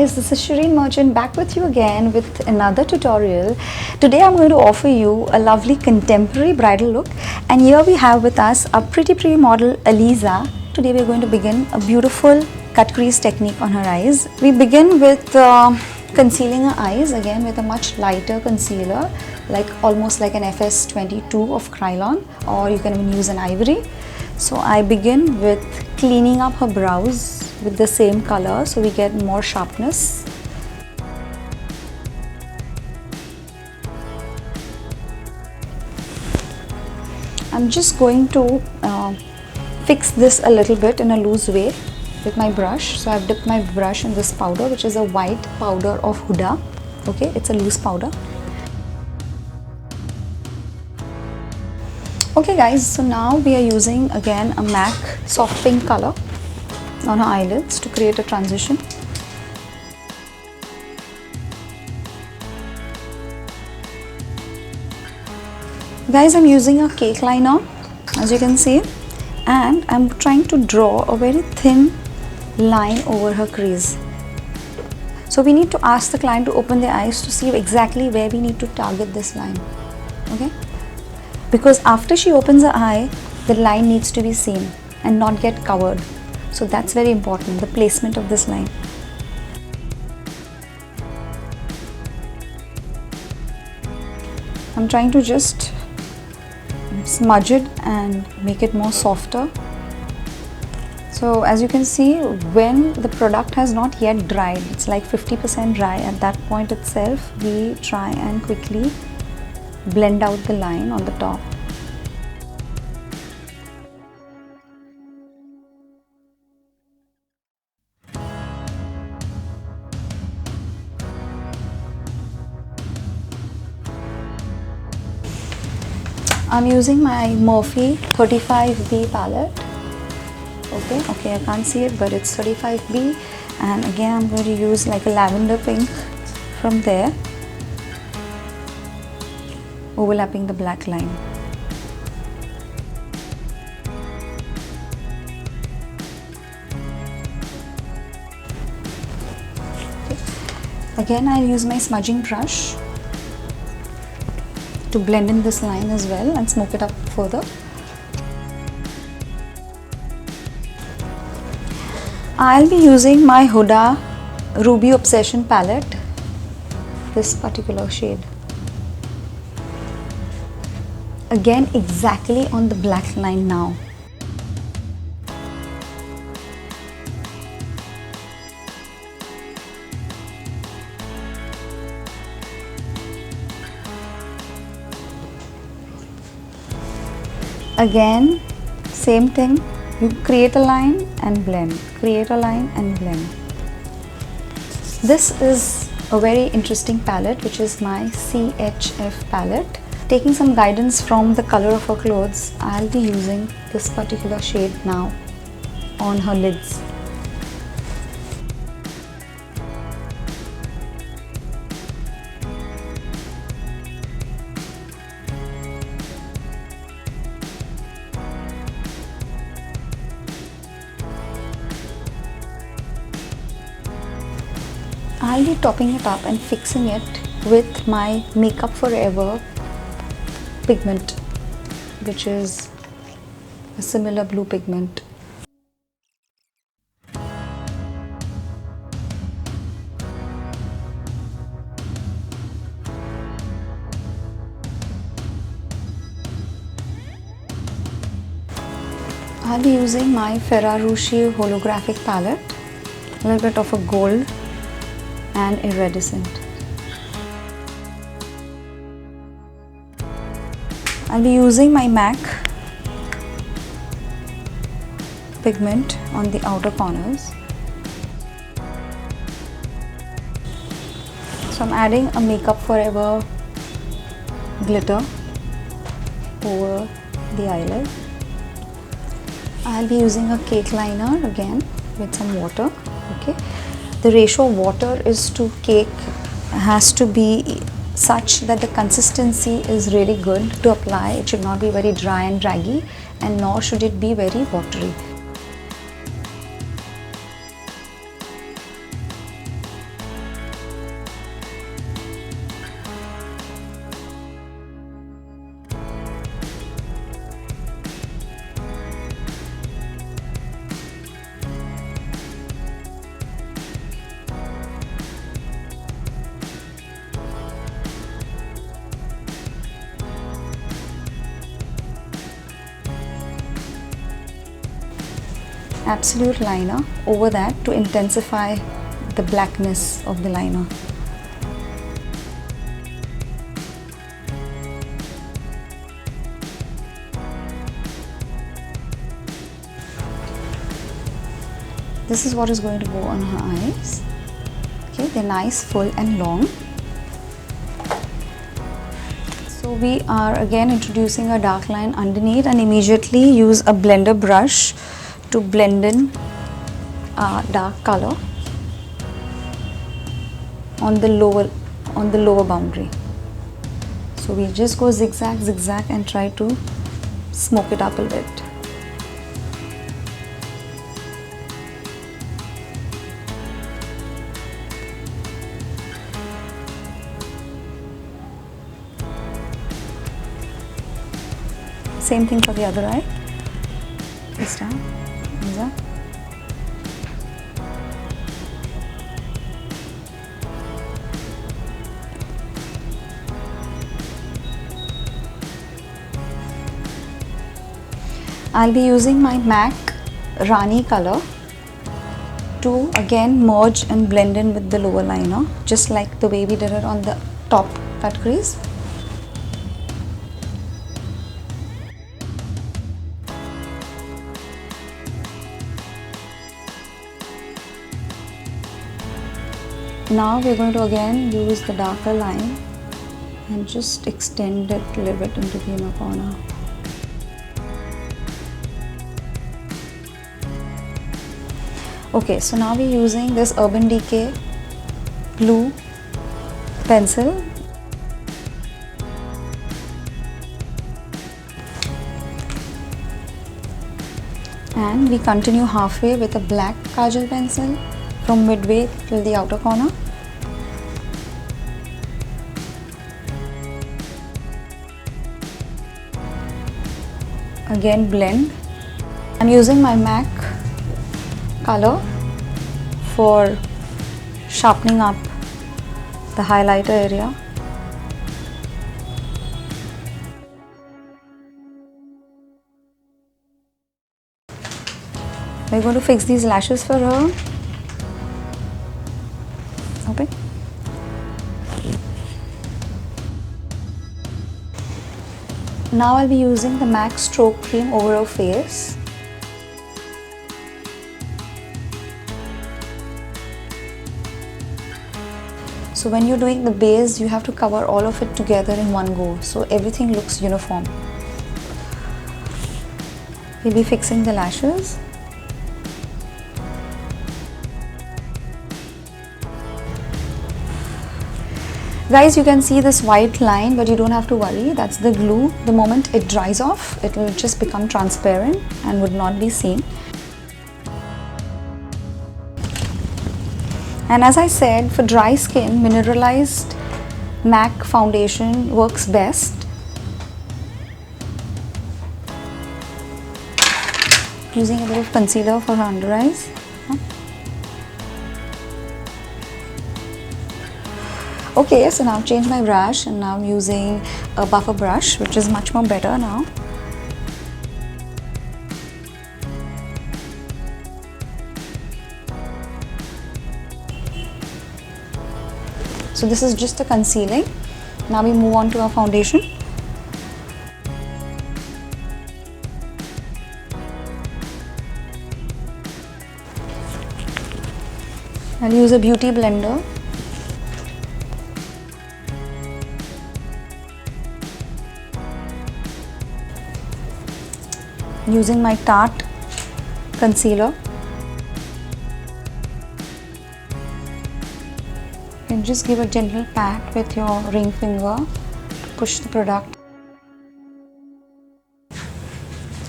guys, this is Shirin Merchant back with you again with another tutorial. Today I'm going to offer you a lovely contemporary bridal look, and here we have with us a pretty model Eliza. Today we're going to begin a beautiful cut crease technique on her eyes. We begin with concealing her eyes again with a much lighter concealer, like almost like an FS 22 of Kryolan, or you can even use an ivory. So I begin with cleaning up her brows with the same color so we get more sharpness. I'm just going to fix this a little bit in a loose way with my brush. So I've dipped my brush in this powder, which is a white powder of Huda. Okay, it's a loose powder. Okay guys, so now we are using again a MAC soft pink color on her eyelids to create a transition. Guys, I'm using a cake liner, as you can see, and I'm trying to draw a very thin line over her crease. So we need to ask the client to open their eyes to see exactly where we need to target this line. Okay? Because after she opens her eye, the line needs to be seen and not get covered. So that's very important, the placement of this line. I'm trying to just smudge it and make it more softer. So as you can see, when the product has not yet dried, it's like 50% dry, at that point itself we try and quickly blend out the line on the top. I'm using my Morphe 35B palette. Okay, I can't see it, but it's 35B, and again I'm going to use like a lavender pink from there, overlapping the black line. Okay. Again I'll use my smudging brush to blend in this line as well and smoke it up further. I'll be using my Huda Ruby Obsession palette, this particular shade. Again, exactly on the black line now. Again, same thing, you create a line and blend, create a line and blend. This is a very interesting palette, which is my CHF palette. Taking some guidance from the color of her clothes, I'll be using this particular shade now on her lids. I'll be topping it up and fixing it with my Makeup Forever pigment, which is a similar blue pigment. I'll be using my Ferrarucci holographic palette, a little bit of a gold and iridescent. I'll be using my MAC pigment on the outer corners. So I'm adding a Makeup Forever glitter over the eyelid. I'll be using a cake liner again with some water. Okay. The ratio of water is to cake has to be such that the consistency is really good to apply. It should not be very dry and draggy, and nor should it be very watery. absolute liner over that to intensify the blackness of the liner. This is what is going to go on her eyes. Okay, they're nice, full and long. So we are again introducing a dark line underneath and immediately use a blender brush to blend in dark color on the lower boundary. So we just go zigzag, zigzag and try to smoke it up a bit. Same thing for the other eye. This down, this up. I'll be using my MAC Rani color to again merge and blend in with the lower liner, just like the way we did it on the top cut crease. Now we're going to again use the darker line and just extend it a little bit into the inner corner. Okay, so now we're using this Urban Decay blue pencil. And we continue halfway with a black kajal pencil from midway till the outer corner. Again blend. I'm using my MAC color for sharpening up the highlighter area. We're going to fix these lashes for her. Open. Now I'll be using the MAC stroke cream over her face. So when you're doing the base, you have to cover all of it together in one go, so everything looks uniform. We'll be fixing the lashes. Guys, you can see this white line, but you don't have to worry. That's the glue. The moment it dries off, it will just become transparent and would not be seen. And as I said, for dry skin, mineralized MAC foundation works best. Using a bit of concealer for her under eyes. Okay, so now I've changed my brush and now I'm using a buffer brush, which is much more better now. So this is just a concealing. Now we move on to our foundation. I'll use a beauty blender. Using my Tart concealer. And just give a gentle pat with your ring finger to push the product.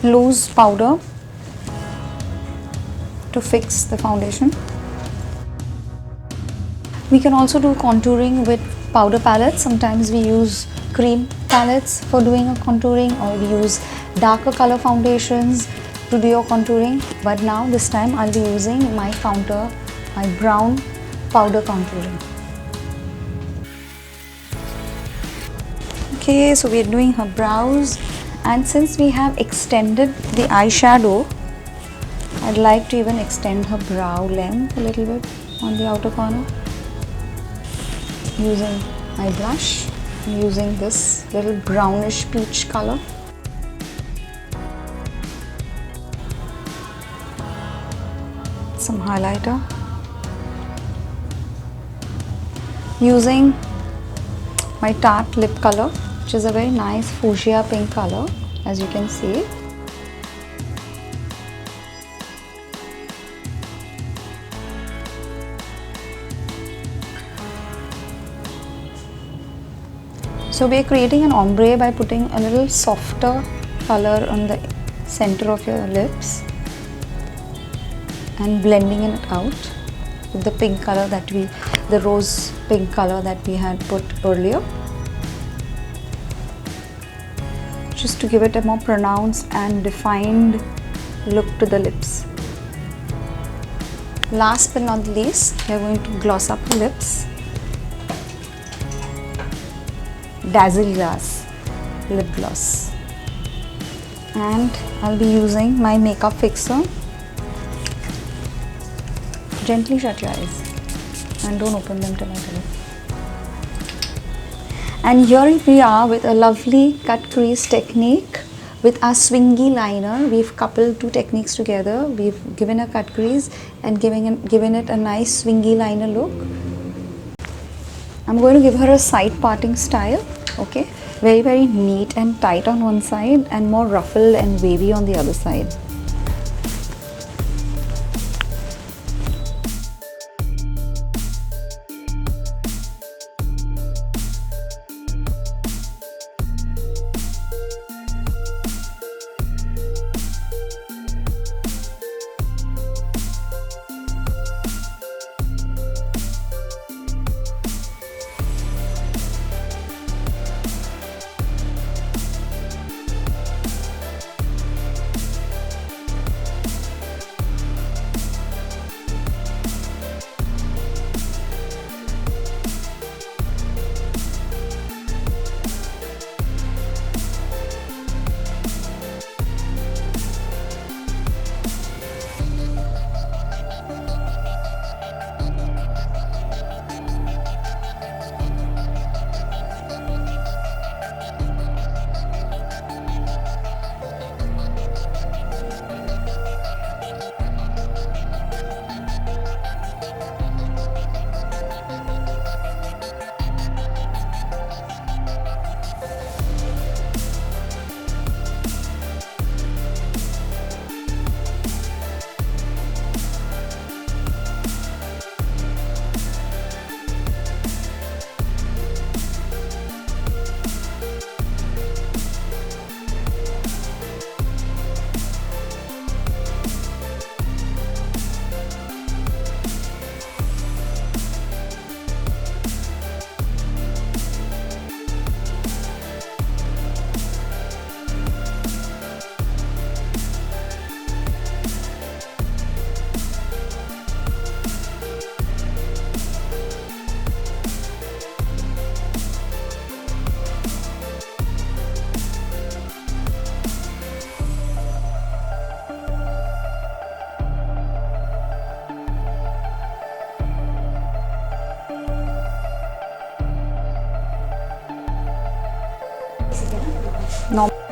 Loose powder to fix the foundation. We can also do contouring with powder palettes. Sometimes we use cream palettes for doing a contouring, or we use darker color foundations to do your contouring. But now this time I'll be using my brown powder contouring. Okay, so we're doing her brows, and since we have extended the eyeshadow I'd like to even extend her brow length a little bit on the outer corner. Using my blush, I'm using this little brownish peach color. Some highlighter. Using my Tart lip color, which is a very nice fuchsia pink color, as you can see. So we are creating an ombre by putting a little softer color on the center of your lips and blending it out with the pink color that the rose pink color that we had put earlier, just to give it a more pronounced and defined look to the lips. Last but not least, we are going to gloss up the lips. Dazzleglass lip gloss, and I'll be using my makeup fixer. Gently shut your eyes and don't open them till I tell you. And here we are with a lovely cut crease technique with our swingy liner. We've coupled two techniques together. We've given a cut crease and given it a nice swingy liner look. I'm going to give her a side parting style. Okay, very neat and tight on one side and more ruffled and wavy on the other side. No.